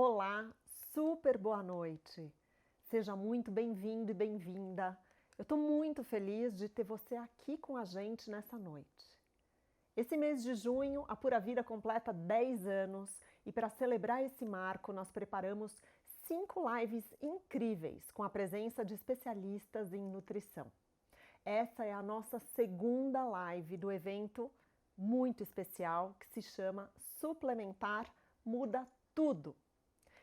Olá, super boa noite. Seja muito bem-vindo e bem-vinda. Eu estou muito feliz de ter você aqui com a gente nessa noite. Esse mês de junho, a Pura Vida completa 10 anos e para celebrar esse marco, nós preparamos 5 lives incríveis com a presença de especialistas em nutrição. Essa é a nossa segunda live do evento muito especial que se chama Suplementar Muda Tudo.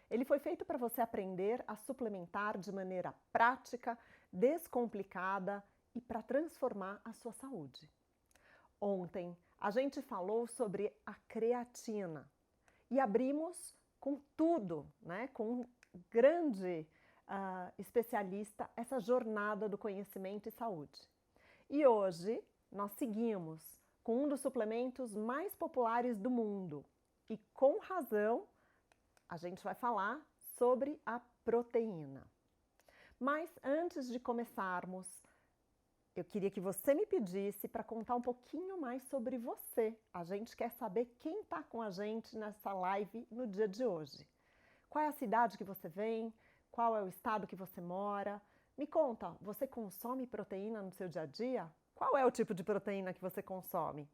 Ele foi feito para você aprender a suplementar de maneira prática, descomplicada e para transformar a sua saúde. Ontem a gente falou sobre a creatina e abrimos com tudo, né? Com um grande especialista, essa jornada do conhecimento e saúde. E hoje nós seguimos com um dos suplementos mais populares do mundo e com razão a gente vai falar sobre a proteína. Mas antes de começarmos, eu queria que você me pedisse para contar um pouquinho mais sobre você. A gente quer saber quem está com a gente nessa live no dia de hoje. Qual é a cidade que você vem? Qual é o estado que você mora? Me conta, você consome proteína no seu dia a dia? Qual é o tipo de proteína que você consome?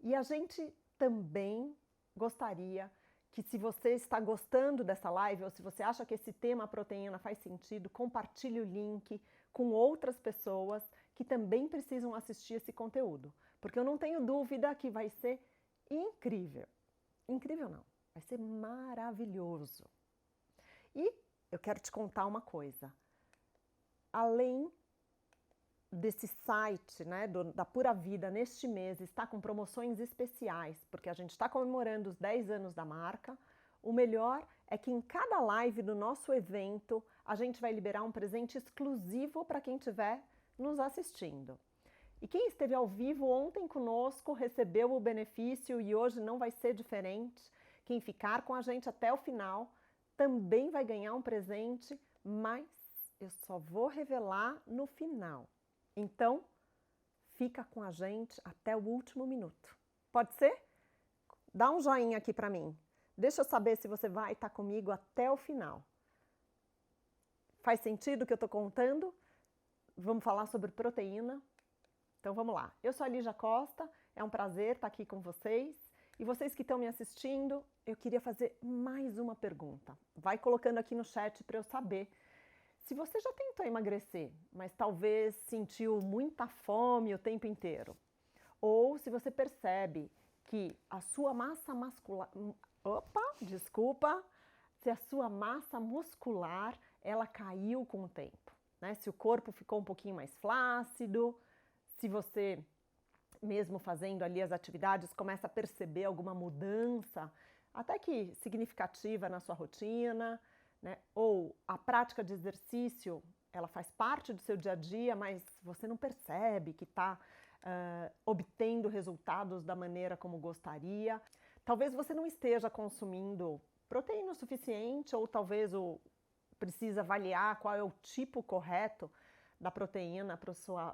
E a gente também gostaria que, se você está gostando dessa live ou se você acha que esse tema proteína faz sentido, compartilhe o link com outras pessoas que também precisam assistir esse conteúdo. Porque eu não tenho dúvida que vai ser incrível. Incrível não, vai ser maravilhoso. E eu quero te contar uma coisa. Além desse site, né, da Pura Vida, neste mês, está com promoções especiais, porque a gente está comemorando os 10 anos da marca. O melhor é que em cada live do nosso evento, a gente vai liberar um presente exclusivo para quem estiver nos assistindo. E quem esteve ao vivo ontem conosco recebeu o benefício e hoje não vai ser diferente. Quem ficar com a gente até o final também vai ganhar um presente, mas eu só vou revelar no final. Então, fica com a gente até o último minuto. Pode ser? Dá um joinha aqui para mim. Deixa eu saber se você vai estar comigo até o final. Faz sentido o que eu estou contando? Vamos falar sobre proteína? Então vamos lá. Eu sou a Lígia Costa, é um prazer estar aqui com vocês. E vocês que estão me assistindo, eu queria fazer mais uma pergunta. Vai colocando aqui no chat para eu saber. Se você já tentou emagrecer, mas talvez sentiu muita fome o tempo inteiro, ou se você percebe que a sua massa muscular, se a sua massa muscular ela caiu com o tempo, né? Se o corpo ficou um pouquinho mais flácido, se você mesmo fazendo ali as atividades começa a perceber alguma mudança, até que significativa na sua rotina, né? Ou a prática de exercício, ela faz parte do seu dia a dia, mas você não percebe que está obtendo resultados da maneira como gostaria. Talvez você não esteja consumindo proteína o suficiente, ou talvez precisa avaliar qual é o tipo correto da proteína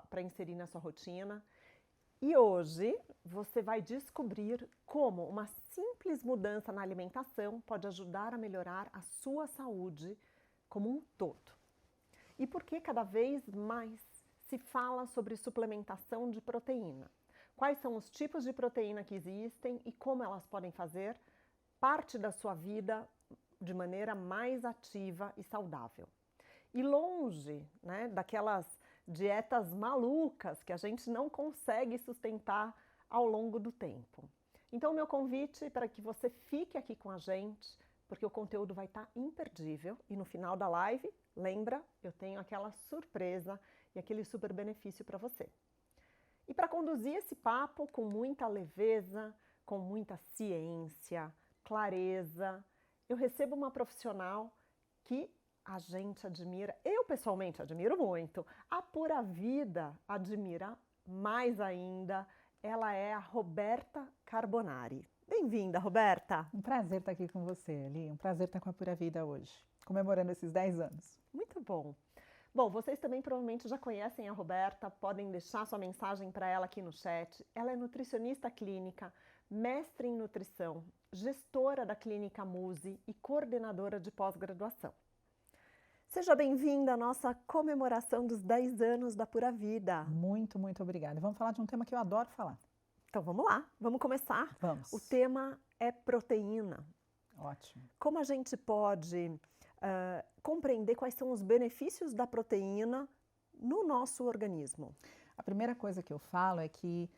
para inserir na sua rotina. E hoje você vai descobrir como uma simples mudança na alimentação pode ajudar a melhorar a sua saúde como um todo. E por que cada vez mais se fala sobre suplementação de proteína? Quais são os tipos de proteína que existem e como elas podem fazer parte da sua vida de maneira mais ativa e saudável? E longe, né, daquelas dietas malucas que a gente não consegue sustentar ao longo do tempo. Então, meu convite é para que você fique aqui com a gente, porque o conteúdo vai estar imperdível e no final da live, lembra, eu tenho aquela surpresa e aquele super benefício para você. E para conduzir esse papo com muita leveza, com muita ciência, clareza, eu recebo uma profissional que a gente admira, eu pessoalmente admiro muito, a Pura Vida admira mais ainda, ela é a Roberta Carbonari. Bem-vinda, Roberta! Um prazer estar aqui com você, Li, um prazer estar com a Pura Vida hoje, comemorando esses 10 anos. Muito bom! Bom, vocês também provavelmente já conhecem a Roberta, podem deixar sua mensagem para ela aqui no chat. Ela é nutricionista clínica, mestre em nutrição gestora da Clínica Muse e coordenadora de pós-graduação. Seja bem-vinda à nossa comemoração dos 10 anos da Pura Vida. Muito, muito obrigada. Vamos falar de um tema que eu adoro falar. Então vamos lá, vamos começar. Vamos. O tema é proteína. Ótimo. Como a gente pode compreender quais são os benefícios da proteína no nosso organismo? A primeira coisa que eu falo é que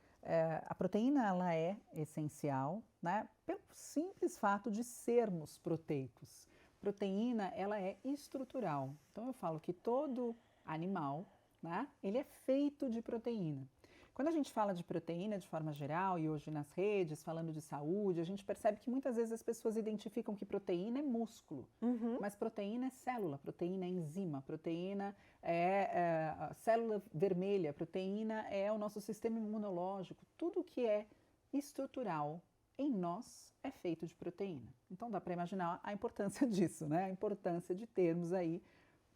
a proteína ela é essencial, né, pelo simples fato de sermos proteicos. Proteína ela é estrutural. Então eu falo que todo animal, né, ele é feito de proteína. Quando a gente fala de proteína de forma geral e hoje nas redes, falando de saúde, a gente percebe que muitas vezes as pessoas identificam que proteína é músculo, mas proteína é célula, proteína é enzima, proteína é célula vermelha, proteína é o nosso sistema imunológico, tudo que é estrutural em nós é feito de proteína. Então dá para imaginar a importância disso, né? A importância de termos aí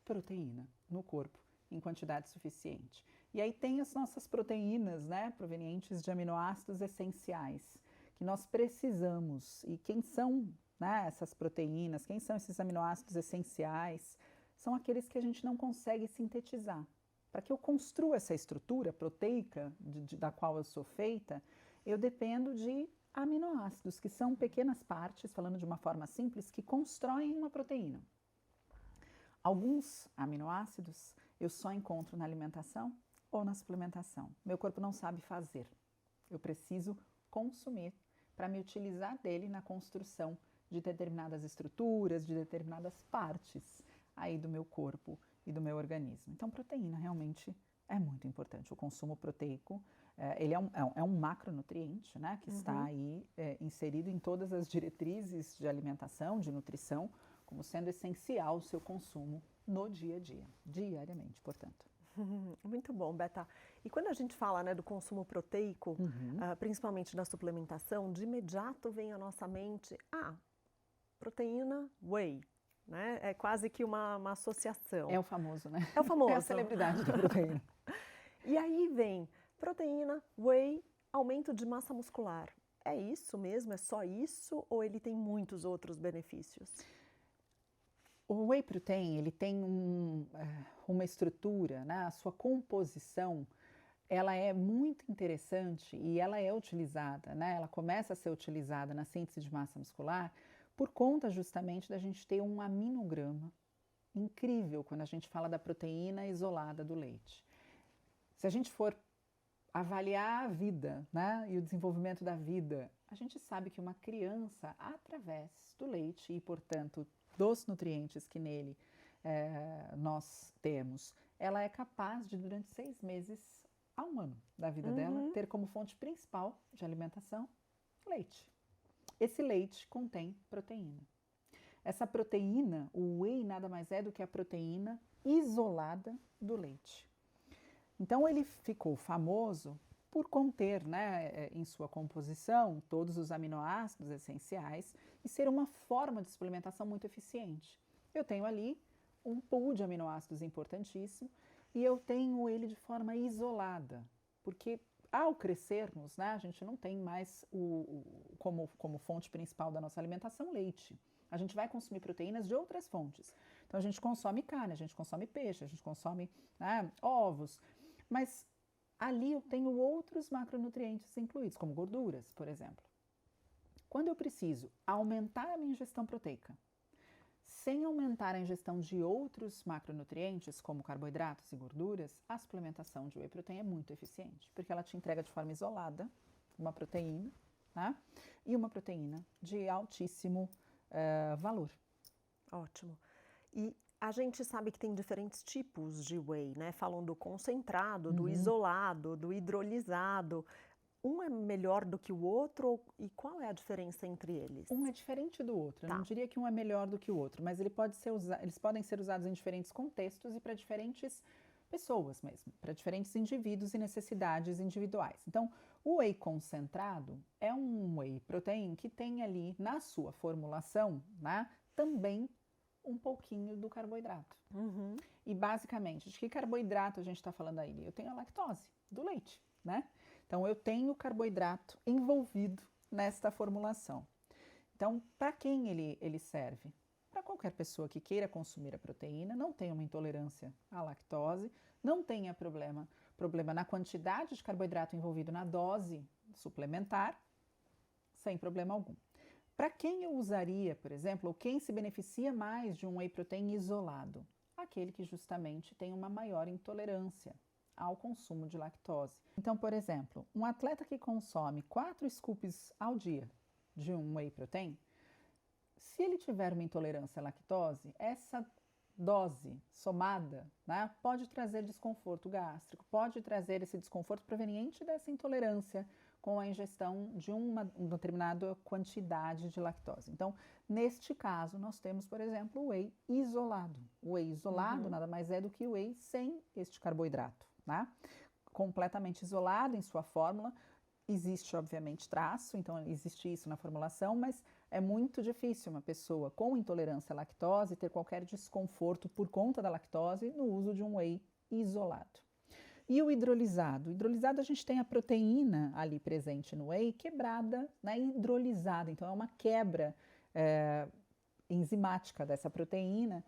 proteína no corpo em quantidade suficiente. E aí tem as nossas proteínas, né, provenientes de aminoácidos essenciais, que nós precisamos. E quem são, né, essas proteínas, quem são esses aminoácidos essenciais? São aqueles que a gente não consegue sintetizar. Para que eu construa essa estrutura proteica da qual eu sou feita, eu dependo de aminoácidos, que são pequenas partes, falando de uma forma simples, que constroem uma proteína. Alguns aminoácidos eu só encontro na alimentação ou na suplementação. Meu corpo não sabe fazer. Eu preciso consumir para me utilizar dele na construção de determinadas estruturas, de determinadas partes aí do meu corpo e do meu organismo. Então, proteína realmente é muito importante. O consumo proteico, ele é um macronutriente, né, que está aí inserido em todas as diretrizes de alimentação, de nutrição, como sendo essencial o seu consumo no dia a dia, diariamente, portanto. Muito bom, Beta. E quando a gente fala, né, do consumo proteico, principalmente da suplementação, de imediato vem à nossa mente, proteína whey, né? É quase que uma associação. É o famoso, né? É o famoso. É a celebridade da proteína. E aí vem proteína, whey, aumento de massa muscular. É isso mesmo? É só isso? Ou ele tem muitos outros benefícios? O whey protein, ele tem uma estrutura, né? A sua composição, ela é muito interessante e ela é utilizada, né? Ela começa a ser utilizada na síntese de massa muscular por conta justamente da gente ter um aminograma incrível quando a gente fala da proteína isolada do leite. Se a gente for avaliar a vida, né, e o desenvolvimento da vida, a gente sabe que uma criança, através do leite e, portanto, dos nutrientes que nele nós temos, ela é capaz de, durante 6 meses a 1 ano da vida dela, ter como fonte principal de alimentação leite. Esse leite contém proteína. Essa proteína, o whey, nada mais é do que a proteína isolada do leite. Então ele ficou famoso por conter, né, em sua composição todos os aminoácidos essenciais e ser uma forma de suplementação muito eficiente. Eu tenho ali um pool de aminoácidos importantíssimo e eu tenho ele de forma isolada, porque ao crescermos, né, a gente não tem mais como fonte principal da nossa alimentação leite. A gente vai consumir proteínas de outras fontes. Então a gente consome carne, a gente consome peixe, a gente consome, né, ovos, mas ali eu tenho outros macronutrientes incluídos, como gorduras, por exemplo. Quando eu preciso aumentar a minha ingestão proteica, sem aumentar a ingestão de outros macronutrientes, como carboidratos e gorduras, a suplementação de whey protein é muito eficiente, porque ela te entrega de forma isolada uma proteína, né? E uma proteína de altíssimo valor. Ótimo. E a gente sabe que tem diferentes tipos de whey, né? Falam do concentrado, do isolado, do hidrolisado. Um é melhor do que o outro e qual é a diferença entre eles? Um é diferente do outro. Eu não diria que um é melhor do que o outro, mas eles podem ser usados em diferentes contextos e para diferentes pessoas mesmo, para diferentes indivíduos e necessidades individuais. Então, o whey concentrado é um whey protein que tem ali na sua formulação, né, também um pouquinho do carboidrato. E basicamente, de que carboidrato a gente está falando aí? Eu tenho a lactose do leite, né? Então eu tenho carboidrato envolvido nesta formulação. Então, para quem ele serve? Para qualquer pessoa que queira consumir a proteína, não tenha uma intolerância à lactose, não tenha problema na quantidade de carboidrato envolvido na dose suplementar, sem problema algum. Para quem eu usaria, por exemplo, ou quem se beneficia mais de um whey protein isolado? Aquele que justamente tem uma maior intolerância ao consumo de lactose. Então, por exemplo, um atleta que consome 4 scoops ao dia de um whey protein, se ele tiver uma intolerância à lactose, essa dose somada, né, pode trazer desconforto gástrico, pode trazer esse desconforto proveniente dessa intolerância com a ingestão de uma determinada quantidade de lactose. Então, neste caso, nós temos, por exemplo, o whey isolado. O whey isolado nada mais é do que o whey sem este carboidrato, né? Completamente isolado em sua fórmula. Existe, obviamente, traço, então existe isso na formulação, mas é muito difícil uma pessoa com intolerância à lactose ter qualquer desconforto por conta da lactose no uso de um whey isolado. E o hidrolisado? O hidrolisado a gente tem a proteína ali presente no whey quebrada, né, hidrolisada, então é uma quebra enzimática dessa proteína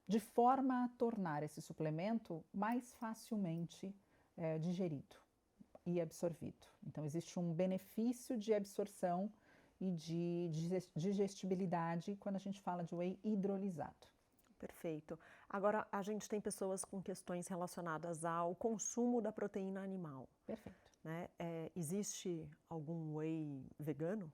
de forma a tornar esse suplemento mais facilmente digerido e absorvido. Então, existe um benefício de absorção e de digestibilidade quando a gente fala de whey hidrolisado. Perfeito. Agora, a gente tem pessoas com questões relacionadas ao consumo da proteína animal. Perfeito. Né? Existe algum whey vegano?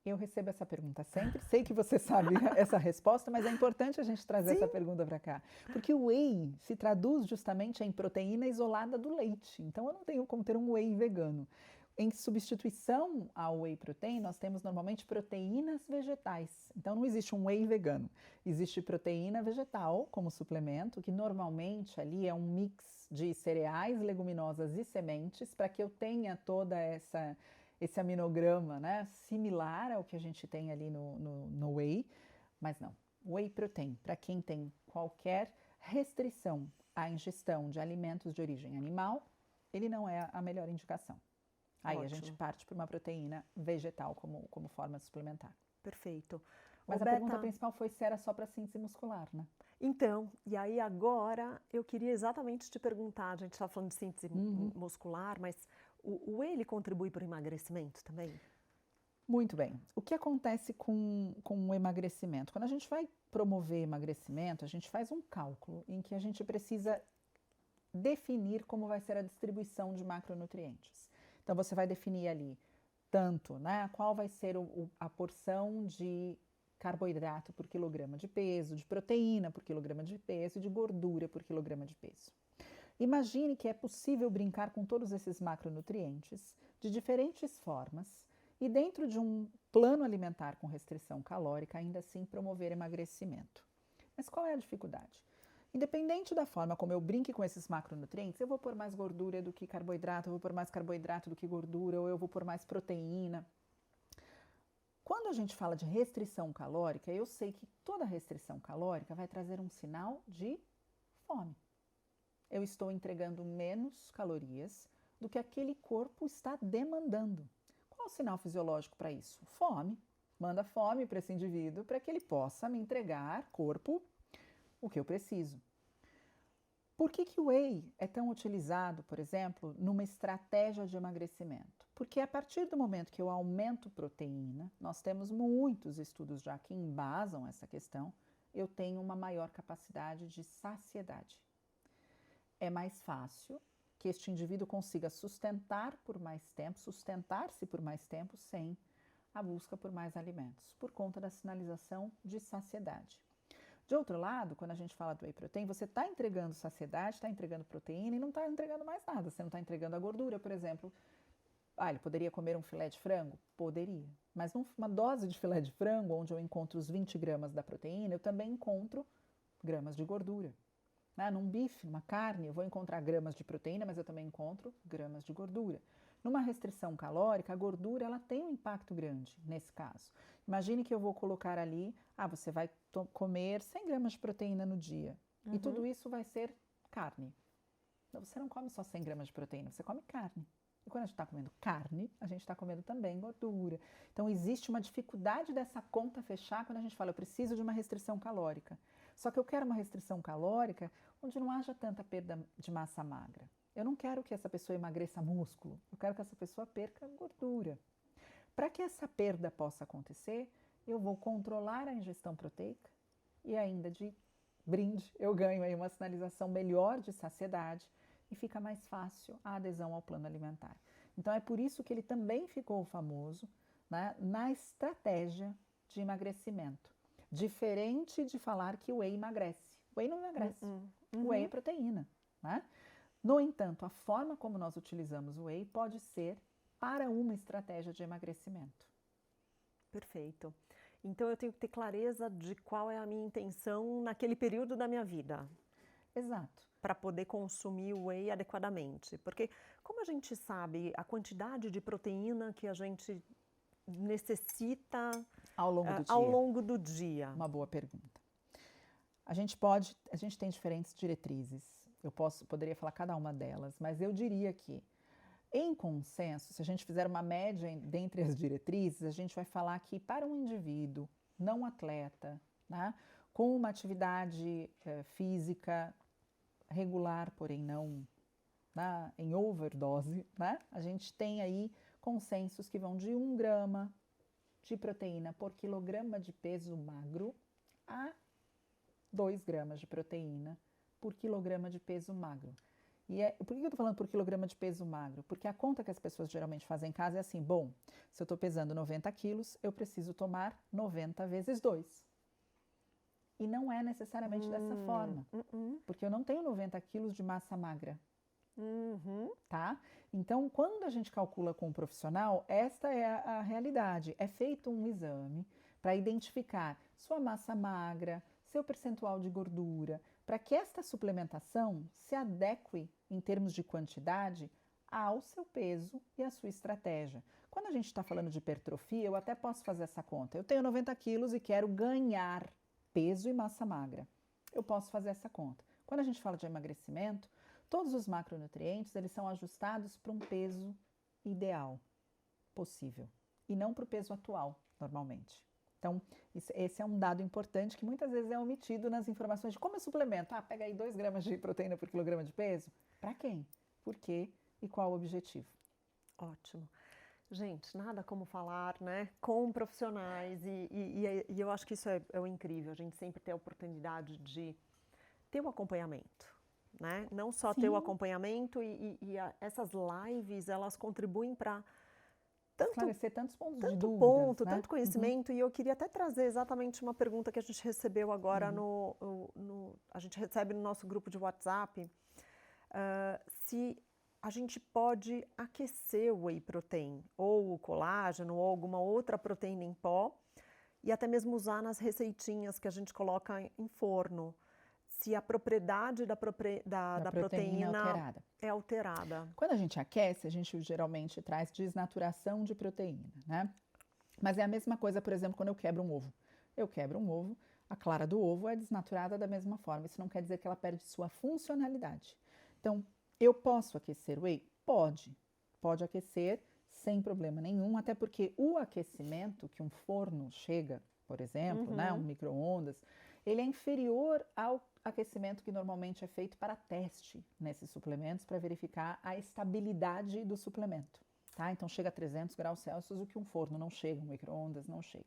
Eu recebo essa pergunta sempre, sei que você sabe essa resposta, mas é importante a gente trazer essa pergunta para cá. Porque o whey se traduz justamente em proteína isolada do leite, então eu não tenho como ter um whey vegano. Em substituição ao whey protein, nós temos normalmente proteínas vegetais. Então não existe um whey vegano. Existe proteína vegetal como suplemento, que normalmente ali é um mix de cereais, leguminosas e sementes, para que eu tenha toda esse aminograma, né, similar ao que a gente tem ali no whey, mas não. Whey protein, para quem tem qualquer restrição à ingestão de alimentos de origem animal, ele não é a melhor indicação. Aí a gente parte para uma proteína vegetal como forma suplementar. Perfeito. Mas a pergunta principal foi se era só para síntese muscular, né? Então, e aí agora eu queria exatamente te perguntar, a gente está falando de síntese muscular, mas o whey ele contribui para o emagrecimento também? Muito bem. O que acontece com o emagrecimento? Quando a gente vai promover emagrecimento, a gente faz um cálculo em que a gente precisa definir como vai ser a distribuição de macronutrientes. Então, você vai definir ali tanto, né, qual vai ser a porção de carboidrato por quilograma de peso, de proteína por quilograma de peso e de gordura por quilograma de peso. Imagine que é possível brincar com todos esses macronutrientes de diferentes formas e dentro de um plano alimentar com restrição calórica, ainda assim promover emagrecimento. Mas qual é a dificuldade? Independente da forma como eu brinque com esses macronutrientes, eu vou pôr mais gordura do que carboidrato, eu vou pôr mais carboidrato do que gordura, ou eu vou pôr mais proteína. Quando a gente fala de restrição calórica, eu sei que toda restrição calórica vai trazer um sinal de fome. Eu estou entregando menos calorias do que aquele corpo está demandando. Qual o sinal fisiológico para isso? Fome. Manda fome para esse indivíduo para que ele possa me entregar, corpo, o que eu preciso. Por que o whey é tão utilizado, por exemplo, numa estratégia de emagrecimento? Porque a partir do momento que eu aumento proteína, nós temos muitos estudos já que embasam essa questão, eu tenho uma maior capacidade de saciedade. É mais fácil que este indivíduo consiga sustentar-se por mais tempo sem a busca por mais alimentos, por conta da sinalização de saciedade. De outro lado, quando a gente fala do whey protein, você está entregando saciedade, está entregando proteína e não está entregando mais nada. Você não está entregando a gordura, por exemplo. Ele poderia comer um filé de frango? Poderia. Mas numa dose de filé de frango, onde eu encontro os 20 gramas da proteína, eu também encontro gramas de gordura. Num bife, numa carne, eu vou encontrar gramas de proteína, mas eu também encontro gramas de gordura. Numa restrição calórica, a gordura ela tem um impacto grande nesse caso. Imagine que eu vou colocar ali, você vai comer 100 gramas de proteína no dia. E tudo isso vai ser carne. Você não come só 100 gramas de proteína, você come carne. E quando a gente está comendo carne, a gente está comendo também gordura. Então, existe uma dificuldade dessa conta fechar quando a gente fala, eu preciso de uma restrição calórica. Só que eu quero uma restrição calórica onde não haja tanta perda de massa magra. Eu não quero que essa pessoa emagreça músculo, eu quero que essa pessoa perca gordura. Para que essa perda possa acontecer, eu vou controlar a ingestão proteica e ainda de brinde eu ganho aí uma sinalização melhor de saciedade e fica mais fácil a adesão ao plano alimentar. Então é por isso que ele também ficou famoso, né, na estratégia de emagrecimento. Diferente de falar que o whey emagrece. O whey não emagrece. O whey é proteína, né? No entanto, a forma como nós utilizamos o whey pode ser para uma estratégia de emagrecimento. Perfeito. Então eu tenho que ter clareza de qual é a minha intenção naquele período da minha vida. Exato. Para poder consumir o whey adequadamente. Porque como a gente sabe a quantidade de proteína que a gente necessita ao longo do dia? Uma boa pergunta. A gente tem diferentes diretrizes. Eu poderia falar cada uma delas, mas eu diria que, em consenso, se a gente fizer uma média dentre as diretrizes, a gente vai falar que para um indivíduo não atleta, né, com uma atividade física regular, porém não em overdose, né, a gente tem aí consensos que vão de 1 grama de proteína por quilograma de peso magro a 2 gramas de proteína por quilograma de peso magro. E por que eu estou falando por quilograma de peso magro? Porque a conta que as pessoas geralmente fazem em casa é assim, bom, se eu estou pesando 90 quilos, eu preciso tomar 90 vezes 2. E não é necessariamente dessa forma, porque eu não tenho 90 quilos de massa magra, tá? Então, quando a gente calcula com um profissional, esta é a realidade. É feito um exame para identificar sua massa magra, seu percentual de gordura, para que esta suplementação se adeque em termos de quantidade ao seu peso e à sua estratégia. Quando a gente está falando de hipertrofia, eu até posso fazer essa conta. Eu tenho 90 quilos e quero ganhar peso e massa magra. Eu posso fazer essa conta. Quando a gente fala de emagrecimento, todos os macronutrientes eles são ajustados para um peso ideal possível e não para o peso atual, normalmente. Então, esse é um dado importante que muitas vezes é omitido nas informações de como eu suplemento. Pega aí 2 gramas de proteína por quilograma de peso. Para quem? Por quê? E qual o objetivo? Ótimo. Gente, nada como falar, né, com profissionais e eu acho que isso é o incrível. A gente sempre tem a oportunidade de ter o acompanhamento, né? Não só ter o acompanhamento essas lives, elas contribuem para esclarecer tantos pontos de dúvidas, né? Tanto conhecimento, e eu queria até trazer exatamente uma pergunta que a gente recebeu agora a gente recebe no nosso grupo de WhatsApp, se a gente pode aquecer o whey protein, ou o colágeno, ou alguma outra proteína em pó, e até mesmo usar nas receitinhas que a gente coloca em forno. Se a propriedade da proteína é alterada. Quando a gente aquece, a gente geralmente traz desnaturação de proteína, né? Mas é a mesma coisa, por exemplo, quando eu quebro um ovo. Eu quebro um ovo, a clara do ovo é desnaturada da mesma forma. Isso não quer dizer que ela perde sua funcionalidade. Então, eu posso aquecer o whey? Pode aquecer sem problema nenhum, até porque o aquecimento que um forno chega, por exemplo, né, um micro-ondas, ele é inferior ao aquecimento que normalmente é feito para teste nesses suplementos para verificar a estabilidade do suplemento, tá? Então chega a 300 graus Celsius, o que um forno não chega, um micro-ondas não chega.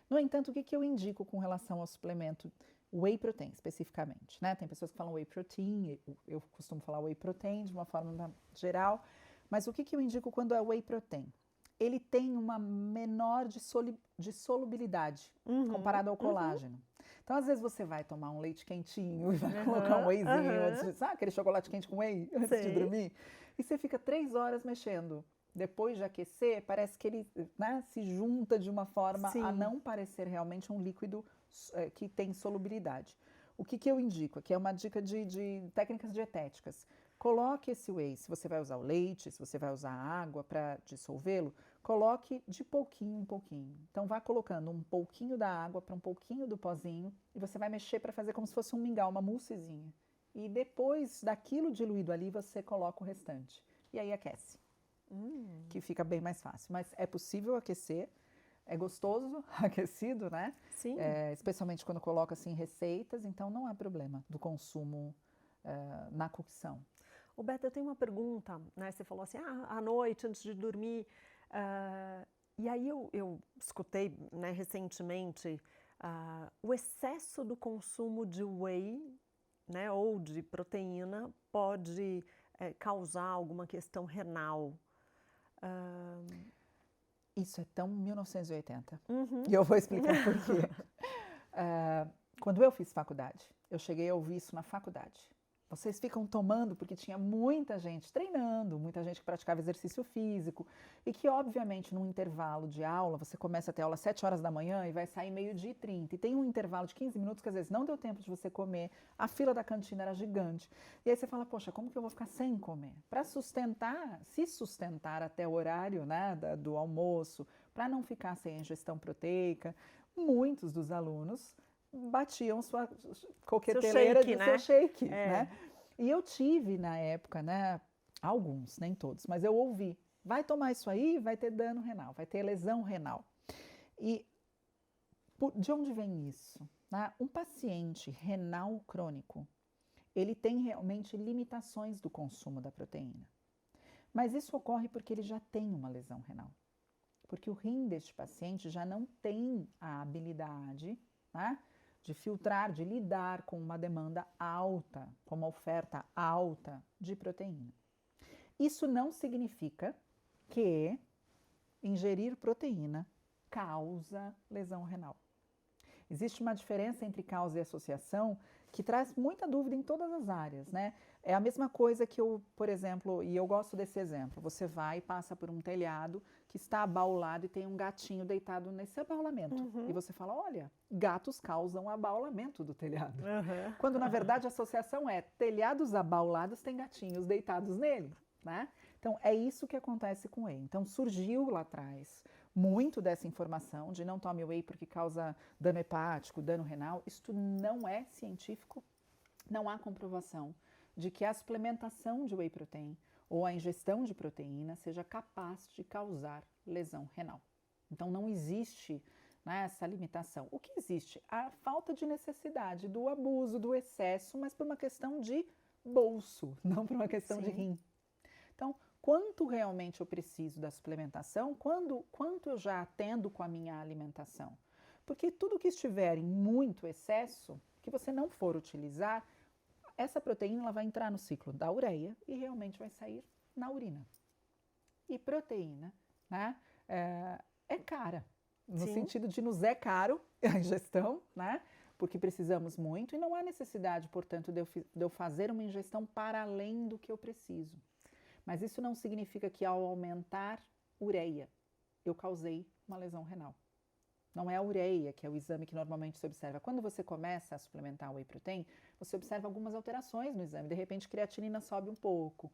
No entanto, o que eu indico com relação ao suplemento whey protein especificamente, né? Tem pessoas que falam whey protein, eu costumo falar whey protein de uma forma geral, mas o que eu indico quando é whey protein? Ele tem uma menor de solubilidade comparado ao colágeno. Então, às vezes você vai tomar um leite quentinho e vai colocar um wheyzinho antes de, sabe aquele chocolate quente com whey antes de dormir? E você fica 3 horas mexendo. Depois de aquecer, parece que ele, né, se junta de uma forma a não parecer realmente um líquido que tem solubilidade. O que eu indico? Aqui é uma dica de técnicas dietéticas. Coloque esse whey, se você vai usar o leite, se você vai usar a água para dissolvê-lo, coloque de pouquinho em pouquinho. Então, vá colocando um pouquinho da água para um pouquinho do pozinho e você vai mexer para fazer como se fosse um mingau, uma moussezinha. E depois daquilo diluído ali, você coloca o restante. E aí aquece. que fica bem mais fácil. Mas é possível aquecer, é gostoso aquecido, né? Sim. Especialmente quando coloca assim receitas, então não há problema do consumo na cocção. Ô, Beta, eu tenho uma pergunta, né? Você falou assim, à noite, antes de dormir. E aí eu escutei, né, recentemente o excesso do consumo de whey, né, ou de proteína pode causar alguma questão renal. Isso é tão 1980. Uhum. E eu vou explicar por quê. Quando eu fiz faculdade, eu cheguei a ouvir isso na faculdade. Vocês ficam tomando porque tinha muita gente treinando, muita gente que praticava exercício físico e que, obviamente, num intervalo de aula, você começa a ter aula às 7 horas da manhã e vai sair 12h30. E tem um intervalo de 15 minutos que às vezes não deu tempo de você comer, a fila da cantina era gigante. E aí você fala, poxa, como que eu vou ficar sem comer? Para se sustentar até o horário, né, do almoço, para não ficar sem a ingestão proteica, muitos dos alunos batiam sua coqueteleira de seu shake, né? E eu tive na época, né, alguns, nem todos, mas eu ouvi, vai tomar isso aí, vai ter dano renal, vai ter lesão renal. E de onde vem isso? Né? Um paciente renal crônico, ele tem realmente limitações do consumo da proteína. Mas isso ocorre porque ele já tem uma lesão renal. Porque o rim deste paciente já não tem a habilidade, né, de filtrar, de lidar com uma demanda alta, com uma oferta alta de proteína. Isso não significa que ingerir proteína causa lesão renal. Existe uma diferença entre causa e associação que traz muita dúvida em todas as áreas, né? É a mesma coisa que eu, por exemplo, e eu gosto desse exemplo, você vai e passa por um telhado que está abaulado e tem um gatinho deitado nesse abaulamento. E você fala, olha, gatos causam abaulamento do telhado. Quando, na verdade, a associação é telhados abaulados têm gatinhos deitados nele, né? Então, é isso que acontece com o whey. Então, surgiu lá atrás muito dessa informação de não tome whey porque causa dano hepático, dano renal. Isto não é científico, não há comprovação de que a suplementação de whey protein ou a ingestão de proteína seja capaz de causar lesão renal. Então não existe, né, essa limitação. O que existe? A falta de necessidade do abuso, do excesso, mas por uma questão de bolso, não por uma questão de rim. Então, quanto realmente eu preciso da suplementação, quanto eu já atendo com a minha alimentação? Porque tudo que estiver em muito excesso, que você não for utilizar, essa proteína ela vai entrar no ciclo da ureia e realmente vai sair na urina. E proteína, né, é cara, no sentido de nos é caro a ingestão, né, porque precisamos muito e não há necessidade, portanto, de eu fazer uma ingestão para além do que eu preciso. Mas isso não significa que ao aumentar ureia, eu causei uma lesão renal. Não é a ureia, que é o exame que normalmente se observa. Quando você começa a suplementar o whey protein, você observa algumas alterações no exame. De repente, a creatinina sobe um pouco,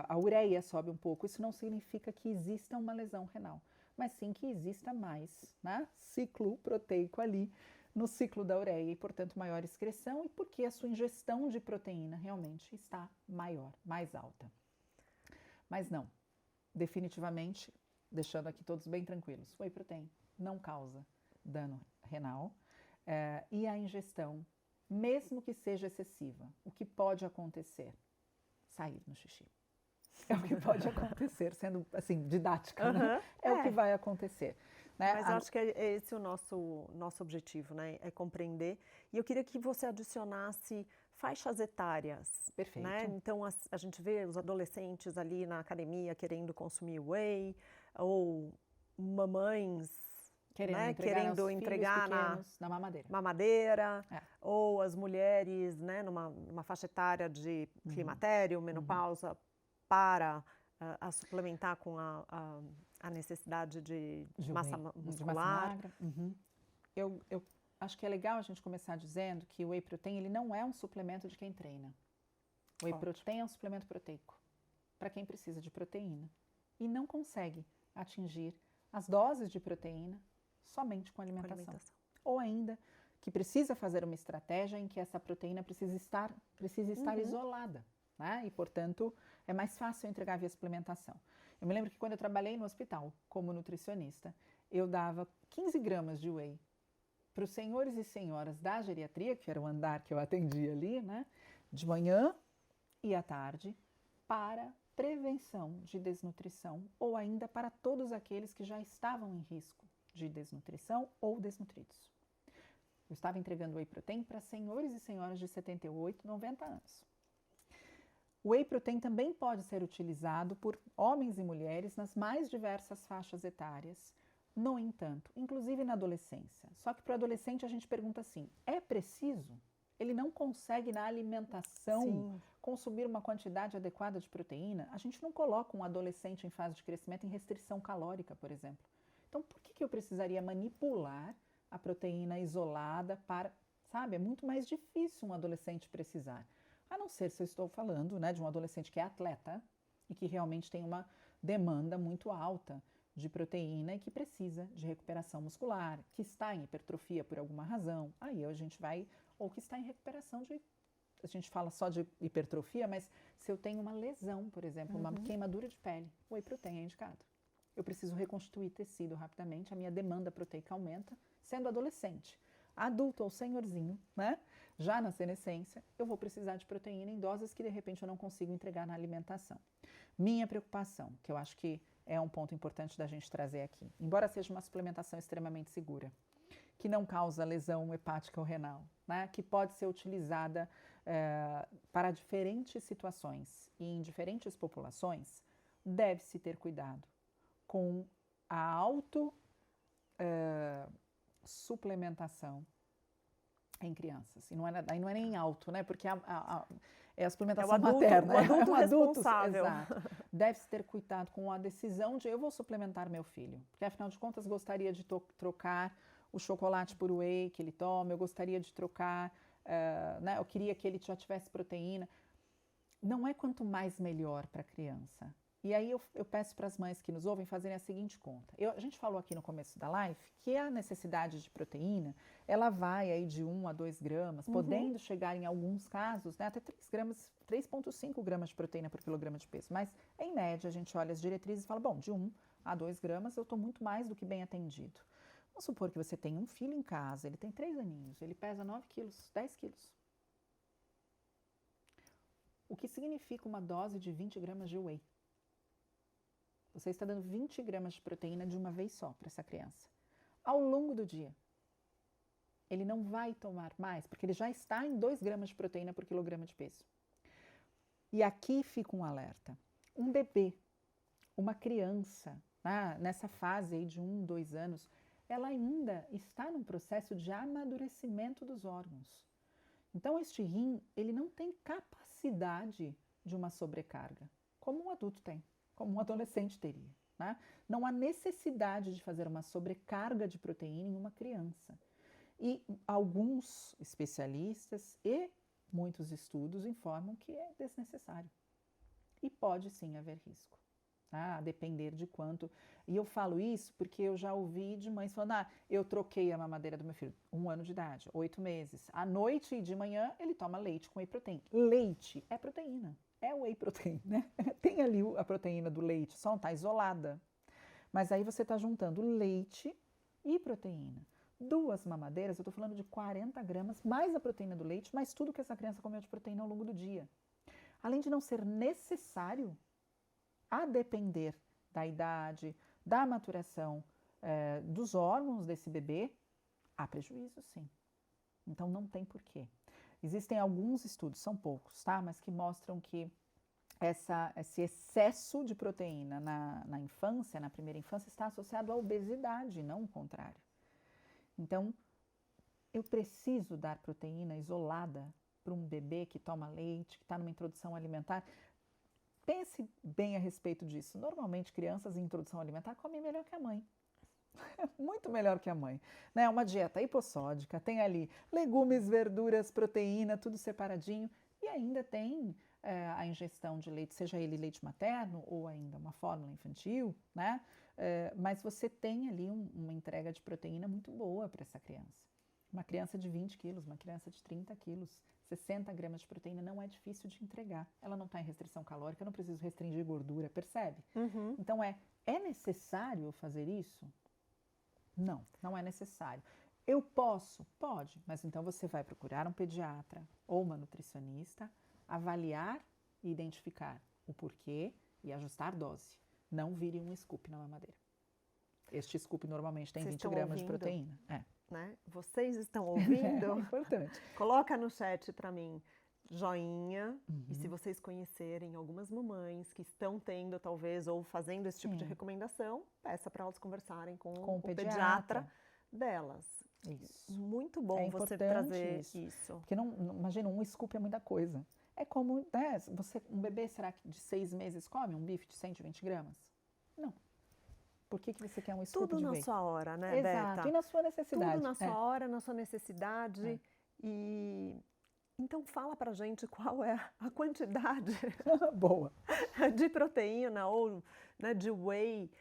a ureia sobe um pouco. Isso não significa que exista uma lesão renal, mas sim que exista mais, né, ciclo proteico ali no ciclo da ureia e, portanto, maior excreção e porque a sua ingestão de proteína realmente está maior, mais alta. Mas não, definitivamente, deixando aqui todos bem tranquilos, whey protein não causa dano renal e a ingestão, mesmo que seja excessiva, o que pode acontecer? Sair no xixi. É o que pode acontecer, sendo assim, didática, né? É o que vai acontecer. Né? Mas acho que é esse o nosso objetivo, né? É compreender. E eu queria que você adicionasse faixas etárias. Perfeito. Né? Então, a gente vê os adolescentes ali na academia querendo consumir whey, ou mamães querendo entregar na mamadeira. Mamadeira, ou as mulheres, né, numa faixa etária de climatério, menopausa, para a suplementar com a necessidade de massa muscular. De massa magra. Eu acho que é legal a gente começar dizendo que o whey protein ele não é um suplemento de quem treina. O whey protein é um suplemento proteico para quem precisa de proteína e não consegue atingir as doses de proteína somente com alimentação. Ou ainda que precisa fazer uma estratégia em que essa proteína precisa estar isolada, né? E, portanto, é mais fácil entregar via suplementação. Eu me lembro que quando eu trabalhei no hospital como nutricionista, eu dava 15 gramas de whey para os senhores e senhoras da geriatria, que era o andar que eu atendia ali, né, de manhã e à tarde, para prevenção de desnutrição ou ainda para todos aqueles que já estavam em risco de desnutrição ou desnutridos. Eu estava entregando whey protein para senhores e senhoras de 78, 90 anos. O whey protein também pode ser utilizado por homens e mulheres nas mais diversas faixas etárias, no entanto, inclusive na adolescência. Só que para o adolescente a gente pergunta assim, é preciso? Ele não consegue na alimentação Sim. consumir uma quantidade adequada de proteína? A gente não coloca um adolescente em fase de crescimento em restrição calórica, por exemplo. Então, por que eu precisaria manipular a proteína isolada para, sabe, é muito mais difícil um adolescente precisar. A não ser se eu estou falando, né, de um adolescente que é atleta e que realmente tem uma demanda muito alta de proteína e que precisa de recuperação muscular, que está em hipertrofia por alguma razão, aí a gente vai, ou que está em recuperação de, a gente fala só de hipertrofia, mas se eu tenho uma lesão, por exemplo, uma queimadura de pele, o whey protein é indicado. Eu preciso reconstituir tecido rapidamente, a minha demanda proteica aumenta, sendo adolescente. Adulto ou senhorzinho, né? Já na senescência, eu vou precisar de proteína em doses que de repente eu não consigo entregar na alimentação. Minha preocupação, que eu acho que é um ponto importante da gente trazer aqui, embora seja uma suplementação extremamente segura, que não causa lesão hepática ou renal, né? Que pode ser utilizada para diferentes situações e em diferentes populações, deve-se ter cuidado com a suplementação em crianças. E aí não é nem alto, né? Porque é a suplementação materna. O adulto responsável. Exato. Deve-se ter cuidado com a decisão de eu vou suplementar meu filho. Porque, afinal de contas, gostaria de trocar o chocolate por whey que ele toma, eu gostaria de trocar, né? Eu queria que ele já tivesse proteína. Não é quanto mais melhor para a criança. E aí eu peço para as mães que nos ouvem fazerem a seguinte conta. A gente falou aqui no começo da live que a necessidade de proteína, ela vai aí de 1 a 2 gramas, podendo chegar em alguns casos, né, até 3,5 gramas de proteína por quilograma de peso. Mas, em média, a gente olha as diretrizes e fala, bom, de 1 a 2 gramas eu estou muito mais do que bem atendido. Vamos supor que você tem um filho em casa, ele tem 3 aninhos, ele pesa 9 quilos, 10 quilos. O que significa uma dose de 20 gramas de whey? Você está dando 20 gramas de proteína de uma vez só para essa criança. Ao longo do dia, ele não vai tomar mais, porque ele já está em 2 gramas de proteína por quilograma de peso. E aqui fica um alerta. Um bebê, uma criança, nessa fase aí de 1, 2 anos, ela ainda está num processo de amadurecimento dos órgãos. Então, este rim, ele não tem capacidade de uma sobrecarga, como um adulto tem, como um adolescente teria, né? Não há necessidade de fazer uma sobrecarga de proteína em uma criança. E alguns especialistas e muitos estudos informam que é desnecessário. E pode sim haver risco, tá? A depender de quanto. E eu falo isso porque eu já ouvi de mães falando, eu troquei a mamadeira do meu filho, 1 ano de idade, 8 meses. À noite e de manhã ele toma leite com whey protein. Leite é proteína, é whey protein, né? Tem ali a proteína do leite, só não está isolada. Mas aí você está juntando leite e proteína. 2 mamadeiras, eu estou falando de 40 gramas, mais a proteína do leite, mais tudo que essa criança comeu de proteína ao longo do dia. Além de não ser necessário, a depender da idade, da maturação dos órgãos desse bebê, há prejuízo sim. Então não tem porquê. Existem alguns estudos, são poucos, tá? Mas que mostram que esse excesso de proteína na infância, na primeira infância, está associado à obesidade, não o contrário. Então, eu preciso dar proteína isolada para um bebê que toma leite, que está numa introdução alimentar. Pense bem a respeito disso. Normalmente, crianças em introdução alimentar comem melhor que a mãe. Muito melhor que a mãe. Né? Uma dieta hipossódica, tem ali legumes, verduras, proteína, tudo separadinho. E ainda tem a ingestão de leite, seja ele leite materno ou ainda uma fórmula infantil, né? Mas você tem ali uma entrega de proteína muito boa para essa criança. Uma criança de 20 quilos, uma criança de 30 quilos, 60 gramas de proteína não é difícil de entregar. Ela não está em restrição calórica, eu não preciso restringir gordura, percebe? Então é necessário fazer isso? Não, não é necessário. Eu posso? Pode, mas então você vai procurar um pediatra ou uma nutricionista, avaliar e identificar o porquê e ajustar dose. Não vire um scoop na mamadeira. Este scoop normalmente tem 20 gramas de proteína. Né? Vocês estão ouvindo? É importante. Coloca no chat para mim joinha. E se vocês conhecerem algumas mamães que estão tendo talvez ou fazendo esse tipo de recomendação, peça para elas conversarem com o pediatra delas. Isso. Muito bom você trazer isso. Porque imagina, um scoop é muita coisa. É como, né, um bebê, será que de 6 meses come um bife de 120 gramas? Não. Por que você quer um scoop de Tudo na whey? sua hora, né, Exato, Beta? e na sua necessidade. Tudo na sua hora, na sua necessidade. E então fala pra gente qual é a quantidade boa de proteína ou, né, de whey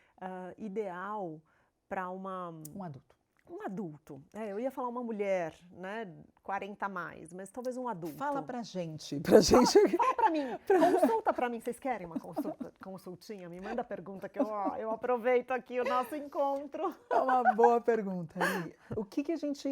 ideal para um adulto. Um adulto. Eu ia falar uma mulher, né, 40 a mais, mas talvez um adulto. Fala pra gente. Fala pra mim. Consulta pra mim. Vocês querem uma consultinha? Me manda pergunta que eu aproveito aqui o nosso encontro. É uma boa pergunta, Li. O que a gente...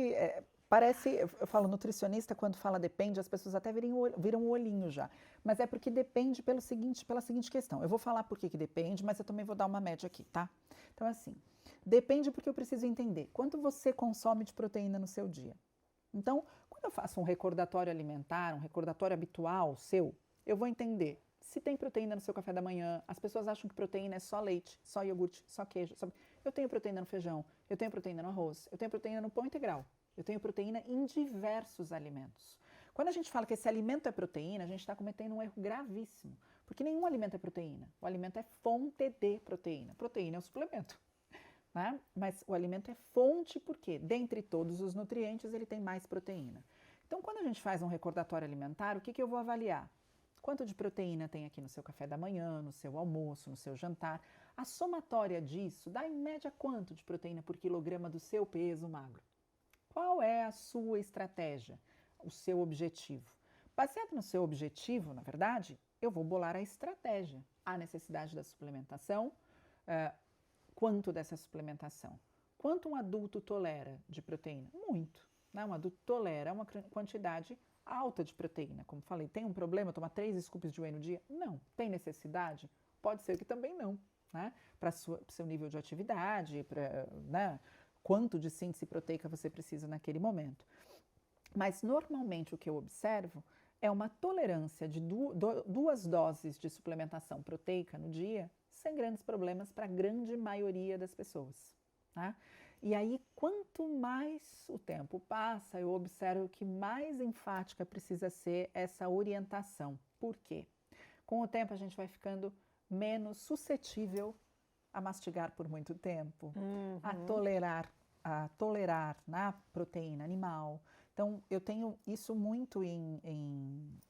parece, eu falo nutricionista, quando fala depende, as pessoas até viram o olhinho já. Mas é porque depende pela seguinte questão. Eu vou falar por que depende, mas eu também vou dar uma média aqui, tá? Então, assim, depende porque eu preciso entender quanto você consome de proteína no seu dia. Então, quando eu faço um recordatório alimentar, um recordatório habitual seu, eu vou entender se tem proteína no seu café da manhã. As pessoas acham que proteína é só leite, só iogurte, só queijo. Eu tenho proteína no feijão, eu tenho proteína no arroz, eu tenho proteína no pão integral. Eu tenho proteína em diversos alimentos. Quando a gente fala que esse alimento é proteína, a gente está cometendo um erro gravíssimo. Porque nenhum alimento é proteína. O alimento é fonte de proteína. Proteína é um suplemento. Né? Mas o alimento é fonte porque, dentre todos os nutrientes, ele tem mais proteína. Então, quando a gente faz um recordatório alimentar, o que eu vou avaliar? Quanto de proteína tem aqui no seu café da manhã, no seu almoço, no seu jantar? A somatória disso dá, em média, quanto de proteína por quilograma do seu peso magro? Qual é a sua estratégia, o seu objetivo? Baseado no seu objetivo, na verdade, eu vou bolar a estratégia, a necessidade da suplementação, quanto dessa suplementação. Quanto um adulto tolera de proteína? Muito. Né? Um adulto tolera uma quantidade alta de proteína. Como falei, tem um problema tomar 3 scoops de whey no dia? Não. Tem necessidade? Pode ser que também não. Né? Para o seu nível de atividade, para... né? Quanto de síntese proteica você precisa naquele momento. Mas, normalmente, o que eu observo é uma tolerância de 2 doses de suplementação proteica no dia, sem grandes problemas para a grande maioria das pessoas. Tá? E aí, quanto mais o tempo passa, eu observo que mais enfática precisa ser essa orientação. Por quê? Com o tempo, a gente vai ficando menos suscetível a mastigar por muito tempo, a tolerar na proteína animal. Então, eu tenho isso muito em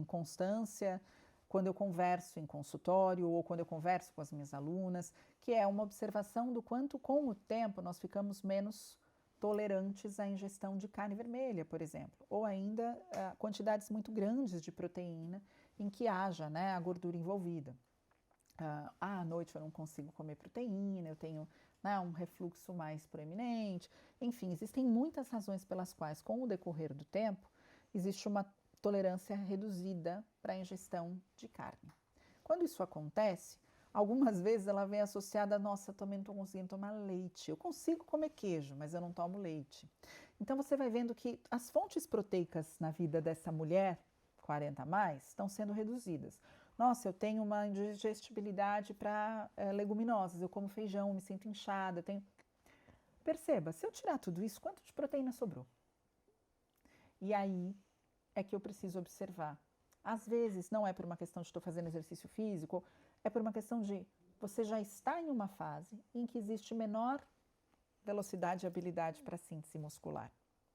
constância quando eu converso em consultório ou quando eu converso com as minhas alunas, que é uma observação do quanto, com o tempo, nós ficamos menos tolerantes à ingestão de carne vermelha, por exemplo, ou ainda quantidades muito grandes de proteína em que haja, né, a gordura envolvida. À noite eu não consigo comer proteína, eu tenho, né, um refluxo mais proeminente. Enfim, existem muitas razões pelas quais, com o decorrer do tempo, existe uma tolerância reduzida para a ingestão de carne. Quando isso acontece, algumas vezes ela vem associada a, nossa, também não estou conseguindo tomar leite. Eu consigo comer queijo, mas eu não tomo leite. Então você vai vendo que as fontes proteicas na vida dessa mulher, 40 a mais, estão sendo reduzidas. Nossa, eu tenho uma indigestibilidade para leguminosas, eu como feijão, me sinto inchada, tenho... Perceba, se eu tirar tudo isso, quanto de proteína sobrou? E aí é que eu preciso observar. Às vezes, não é por uma questão de estou fazendo exercício físico, é por uma questão de você já está em uma fase em que existe menor velocidade e habilidade para síntese muscular.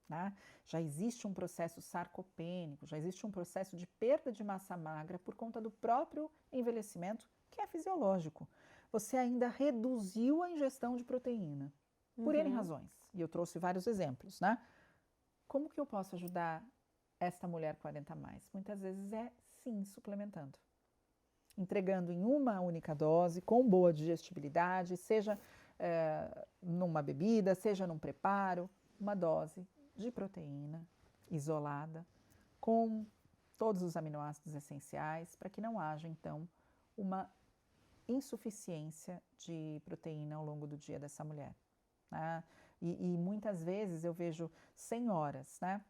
Né? Já existe um processo sarcopênico, já existe um processo de perda de massa magra por conta do próprio envelhecimento, que é fisiológico. Você ainda reduziu a ingestão de proteína, por N razões. E eu trouxe vários exemplos. Né? Como que eu posso ajudar esta mulher 40+? Muitas vezes é, sim, suplementando. Entregando em uma única dose, com boa digestibilidade, seja numa bebida, seja num preparo, uma dose de proteína isolada, com todos os aminoácidos essenciais, para que não haja, então, uma insuficiência de proteína ao longo do dia dessa mulher. Né? E muitas vezes eu vejo senhoras, né?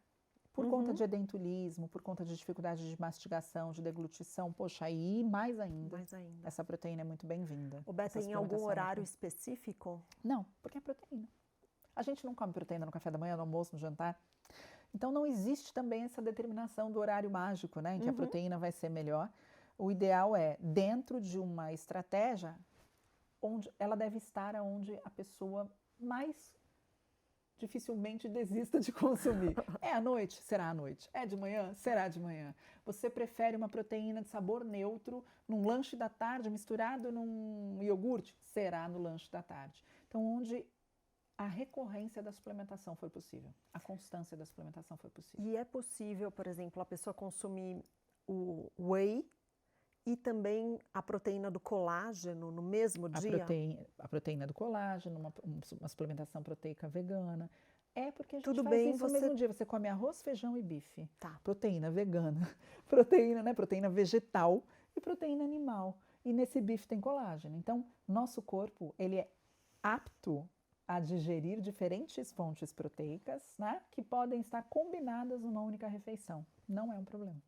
Por conta de edentulismo, por conta de dificuldade de mastigação, de deglutição, poxa, aí mais ainda. Essa proteína é muito bem-vinda. Ô, Beta, em algum horário específico? Não, porque é proteína. A gente não come proteína no café da manhã, no almoço, no jantar. Então não existe também essa determinação do horário mágico, né, em que a proteína vai ser melhor. O ideal é, dentro de uma estratégia, onde ela deve estar onde a pessoa mais dificilmente desista de consumir. É à noite? Será à noite. É de manhã? Será de manhã. Você prefere uma proteína de sabor neutro num lanche da tarde misturado num iogurte? Será no lanche da tarde. Então, onde a recorrência da suplementação for possível, a constância da suplementação for possível. E é possível, por exemplo, a pessoa consumir o whey e também a proteína do colágeno no mesmo dia? A proteína do colágeno, uma suplementação proteica vegana. É porque a gente Tudo faz bem, isso no mesmo dia. Você come arroz, feijão e bife. Tá. Proteína vegana, proteína vegetal e proteína animal. E nesse bife tem colágeno. Então, nosso corpo, ele é apto a digerir diferentes fontes proteicas, né, que podem estar combinadas numa única refeição. Não é um problema.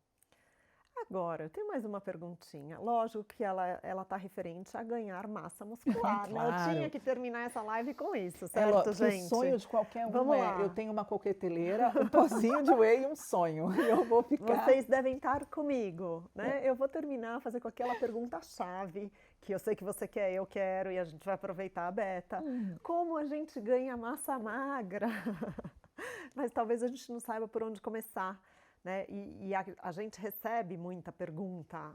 Agora, eu tenho mais uma perguntinha. Lógico que ela está referente a ganhar massa muscular, claro. né? Eu tinha que terminar essa live com isso, certo, gente? O sonho de qualquer um Vamos lá. Eu tenho uma coqueteleira, um pozinho de whey e um sonho. E eu vou ficar... Vocês devem estar comigo, né? Eu vou terminar, fazer com aquela pergunta-chave, que eu sei que você quer, eu quero, e a gente vai aproveitar a Beta. Como a gente ganha massa magra? Mas talvez a gente não saiba por onde começar. Né? E a gente recebe muita pergunta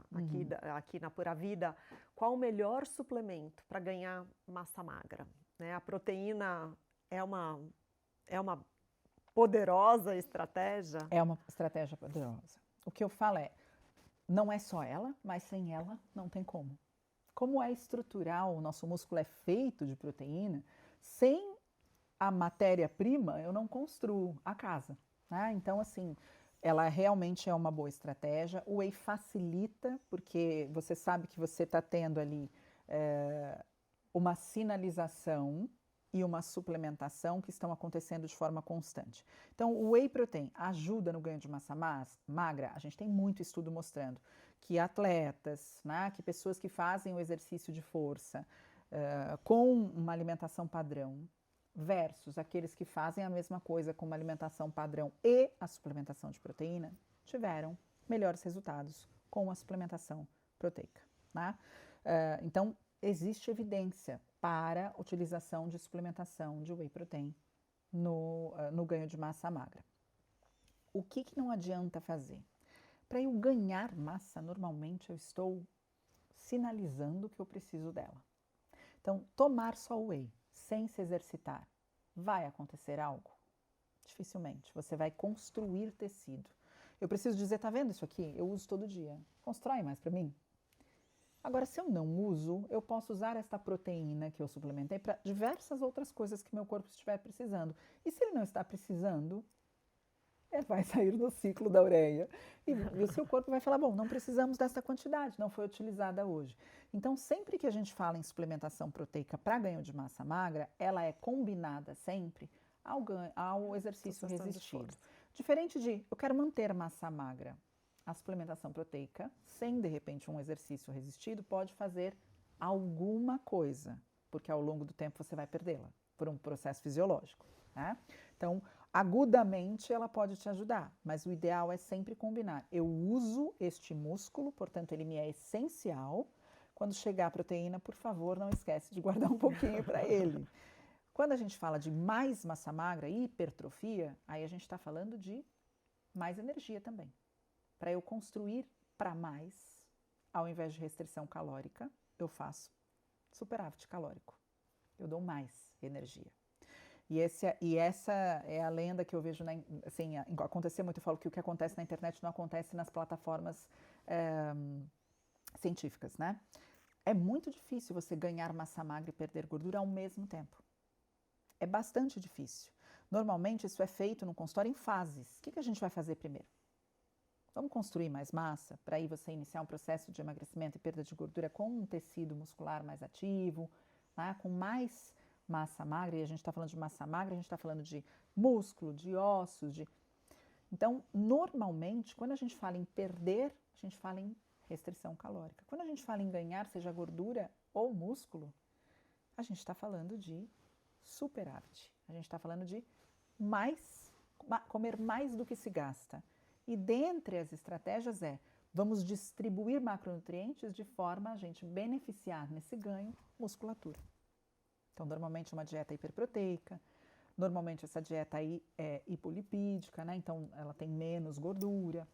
aqui na Pura Vida, qual o melhor suplemento para ganhar massa magra? Né? A proteína é uma poderosa estratégia? É uma estratégia poderosa. O que eu falo é, não é só ela, mas sem ela não tem como. Como é estrutural, o nosso músculo é feito de proteína, sem a matéria-prima eu não construo a casa. Né? Então, assim... ela realmente é uma boa estratégia. O whey facilita, porque você sabe que você está tendo ali uma sinalização e uma suplementação que estão acontecendo de forma constante. Então, o whey protein ajuda no ganho de massa magra. A gente tem muito estudo mostrando que atletas, né, que pessoas que fazem o exercício de força com uma alimentação padrão, versus aqueles que fazem a mesma coisa com uma alimentação padrão e a suplementação de proteína, tiveram melhores resultados com a suplementação proteica. Né? Então, existe evidência para a utilização de suplementação de whey protein no ganho de massa magra. O que não adianta fazer? Para eu ganhar massa, normalmente eu estou sinalizando que eu preciso dela. Então, tomar só whey sem se exercitar, vai acontecer algo? Dificilmente. Você vai construir tecido. Eu preciso dizer, tá vendo isso aqui? Eu uso todo dia. Constrói mais para mim? Agora, se eu não uso, eu posso usar esta proteína que eu suplementei para diversas outras coisas que meu corpo estiver precisando. E se ele não está precisando, ele vai sair do ciclo da ureia. E o seu corpo vai falar, bom, não precisamos dessa quantidade, não foi utilizada hoje. Então, sempre que a gente fala em suplementação proteica para ganho de massa magra, ela é combinada sempre ao exercício resistido. Diferente de, eu quero manter massa magra. A suplementação proteica, sem de repente um exercício resistido, pode fazer alguma coisa, porque ao longo do tempo você vai perdê-la, por um processo fisiológico. Né? Então, agudamente ela pode te ajudar, mas o ideal é sempre combinar. Eu uso este músculo, portanto ele me é essencial. Quando chegar a proteína, por favor, não esquece de guardar um pouquinho para ele. Quando a gente fala de mais massa magra e hipertrofia, aí a gente está falando de mais energia também. Para eu construir para mais, ao invés de restrição calórica, eu faço superávit calórico. Eu dou mais energia. E essa é a lenda que eu vejo, assim, acontecer muito. Eu falo que o que acontece na internet não acontece nas plataformas científicas, né? É muito difícil você ganhar massa magra e perder gordura ao mesmo tempo. É bastante difícil. Normalmente isso é feito no consultório em fases. O que a gente vai fazer primeiro? Vamos construir mais massa para aí você iniciar um processo de emagrecimento e perda de gordura com um tecido muscular mais ativo, né? Com mais massa magra. E a gente está falando de massa magra, a gente está falando de músculo, de ossos. Então, normalmente, quando a gente fala em perder, a gente fala em restrição calórica. Quando a gente fala em ganhar, seja gordura ou músculo, a gente está falando de superávit. A gente está falando de comer mais do que se gasta. E dentre as estratégias vamos distribuir macronutrientes de forma a gente beneficiar nesse ganho musculatura. Então, normalmente uma dieta hiperproteica, normalmente essa dieta aí é hipolipídica, né? Então ela tem menos gordura,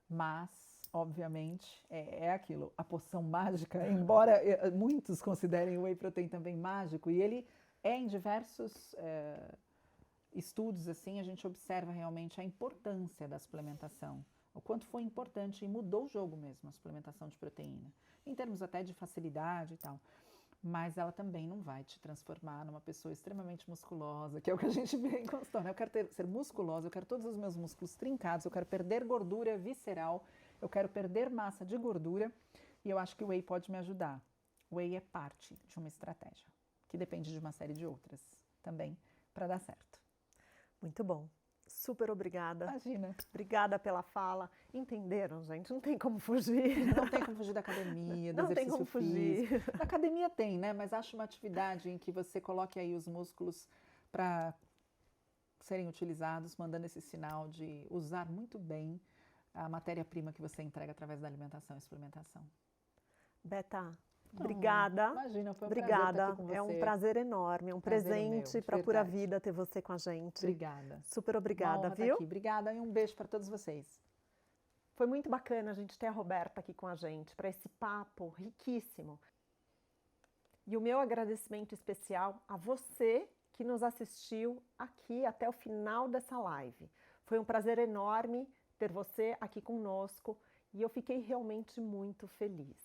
mas obviamente é aquilo, a poção mágica, embora muitos considerem o whey protein também mágico, e ele é em diversos estudos, assim, a gente observa realmente a importância da suplementação, o quanto foi importante e mudou o jogo mesmo a suplementação de proteína, em termos até de facilidade e tal. Mas ela também não vai te transformar numa pessoa extremamente musculosa, que é o que a gente vê em consultório. Eu quero ser musculosa, eu quero todos os meus músculos trincados, eu quero perder gordura visceral, eu quero perder massa de gordura, e eu acho que o whey pode me ajudar. O whey é parte de uma estratégia, que depende de uma série de outras também, para dar certo. Muito bom. Super obrigada. Imagina. Obrigada pela fala. Entenderam, gente? Não tem como fugir. Não tem como fugir da academia, do exercício físico. Não tem como fugir. Da academia tem, né? Mas acho uma atividade em que você coloque aí os músculos para serem utilizados, mandando esse sinal de usar muito bem a matéria-prima que você entrega através da alimentação e suplementação. Beta, obrigada. Imagina, foi um obrigada. prazer estar aqui com você. É um prazer enorme, é um presente para a Pura Vida ter você com a gente. Obrigada. Super obrigada, viu? Obrigada e um beijo para todos vocês. Foi muito bacana a gente ter a Roberta aqui com a gente para esse papo riquíssimo. E o meu agradecimento especial a você que nos assistiu aqui até o final dessa live. Foi um prazer enorme ter você aqui conosco e eu fiquei realmente muito feliz.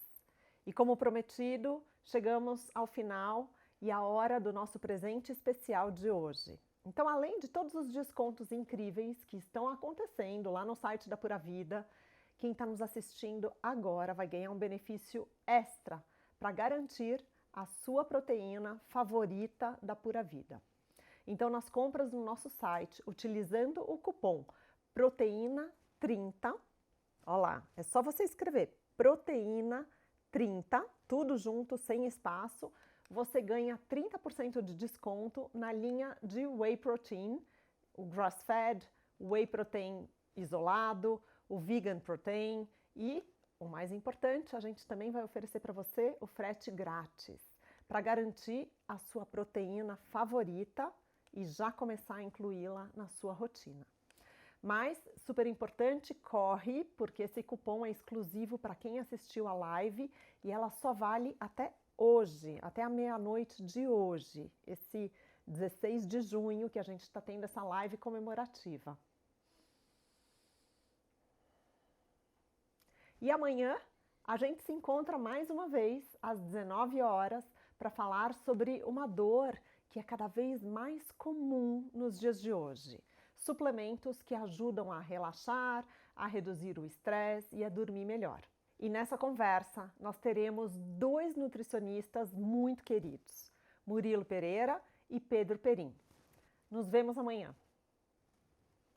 E como prometido, chegamos ao final e à hora do nosso presente especial de hoje. Então, além de todos os descontos incríveis que estão acontecendo lá no site da Pura Vida, quem está nos assistindo agora vai ganhar um benefício extra para garantir a sua proteína favorita da Pura Vida. Então, nas compras no nosso site, utilizando o cupom PROTEÍNA30, ó lá, é só você escrever PROTEÍNA30, tudo junto, sem espaço, você ganha 30% de desconto na linha de Whey Protein, o Grass-Fed, o Whey Protein isolado, o Vegan Protein e, o mais importante, a gente também vai oferecer para você o frete grátis, para garantir a sua proteína favorita e já começar a incluí-la na sua rotina. Mas, super importante, corre, porque esse cupom é exclusivo para quem assistiu a live e ela só vale até hoje, até a meia-noite de hoje, esse 16 de junho que a gente está tendo essa live comemorativa. E amanhã a gente se encontra mais uma vez às 19 horas para falar sobre uma dor que é cada vez mais comum nos dias de hoje. Suplementos que ajudam a relaxar, a reduzir o estresse e a dormir melhor. E nessa conversa nós teremos dois nutricionistas muito queridos, Murilo Pereira e Pedro Perim. Nos vemos amanhã.